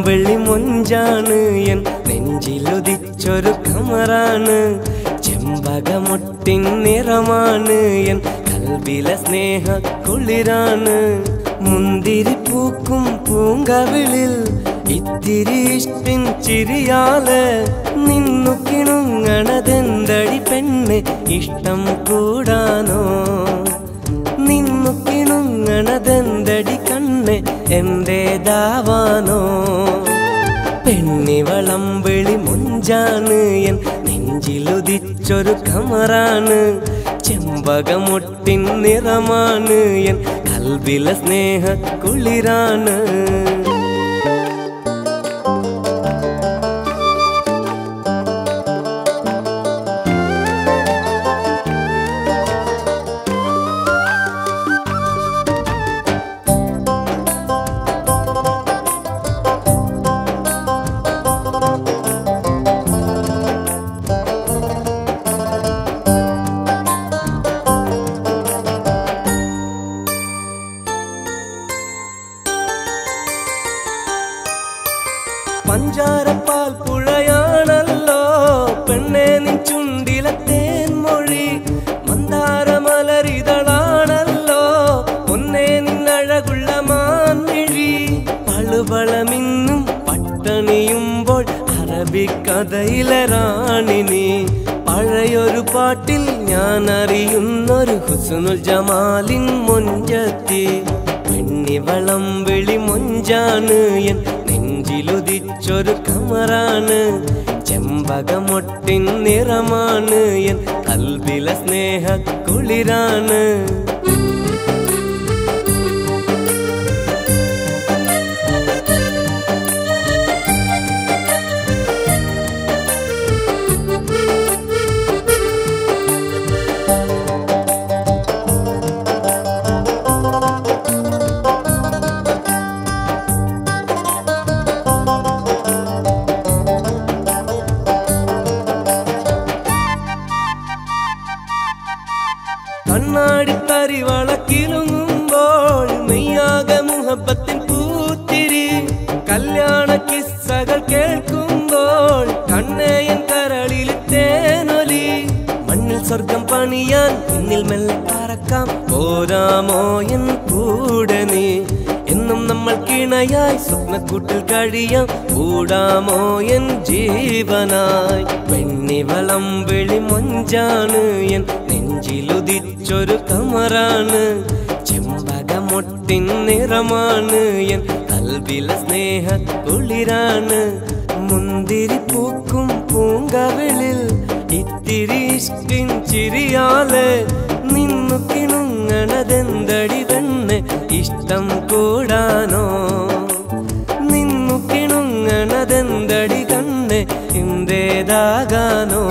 വെള്ളി മൊഞ്ചാണ് എൻ നെഞ്ചിലുദിച്ചൊരു കമറാണ് ചെമ്പകമൊട്ടിൻ നിറമാണ് എൻ കൽവിലെ സ്നേഹ കുളിരാണ് മുന്തിരി പൂക്കും പൂങ്കവിളിൽ ഇത്തിരി ഇഷ്ടിൻ ചിരിയാല് നിന്നു കിണുങ്ങണതെന്തടി പെണ്ണ് ഇഷ്ടം കൂടാനോ നിന്നു കിണുങ്ങണതെന്തടി കണ്ണ് എന്റേതാവാനോ പെണ്ണിവളം വിളി മൊഞ്ചാണ് എൻ നെഞ്ചിലുദിച്ചൊരു കമറാണ് ചെമ്പകമൊട്ടിൻ നിറമാണ് എൻ കൽവിലെ സ്നേഹ കുളിരാണ് പഞ്ചാരപ്പാൽ പുഴയാണല്ലോ പെണ്ണേ നിൻ ചുണ്ടിലെ തേൻമൊഴി മന്ദാരമലരിതളാണല്ലോ പൊന്നേ നിന്നഴകുള്ള മാൻമിഴി പളുപളമിന്നും പട്ടണിയുമ്പോൾ അറബിക്കഥയിലെ റാണിനി പഴയൊരു പാട്ടിൽ ഞാൻ അറിയുന്നൊരു ഹുസ്നുൽ ജമാലിൻ മൊഞ്ചത്തി പെണ്ണിവളം വിളി മൊഞ്ചാണ് എൻ നെഞ്ചിലുദിച്ചൊരു കമറാണ് ചെമ്പകമൊട്ടിൻ നിറമാണ് എൻ കൽവിലെ സ്നേഹ കുളിരാണ് കണ്ണാടിത്തരി വളക്കിലുങ്ങുമ്പോൾ മെയ്യാകെ മുഹബത്തിൻ പൂത്തിരി കല്യാണ കിസ്സകൾ കേൾക്കുമ്പോൾ കണ്ണേയൻ കരളിൽ തേനൊലി മണ്ണിൽ സ്വർഗം പണിയാൻ പിന്നിൽ മെല്ലെ പറക്കാം പോരാമോ എൻ കൂടെ നീ എന്നും നമ്മൾ കിണയായി സ്വപ്നക്കൂട്ടിൽ കഴിയാം കൂടാമോ എൻ ജീവനായി പെണ്ണിവളം വിളി മൊഞ്ചാണ് എൻ നെഞ്ചിലുദിച്ചൊരു കമറാണ് ചെമ്പകമൊട്ടിൻ നിറമാണ് എൻ കൽവിലെ സ്നേഹ കുളിരാണ് മുന്തിരി പൂക്കും പൂങ്കവിളിൽ ഇത്തിരി ഇഷ്ടിൻ ചിരിയാല് നിന്നു കിണുങ്ങണതെന്തടി പെണ്ണ് ഇഷ്ടം കൂടാനോ നിന്നു കിണുങ്ങണതെന്തടി കണ്ണ് എന്റേതാകാനോ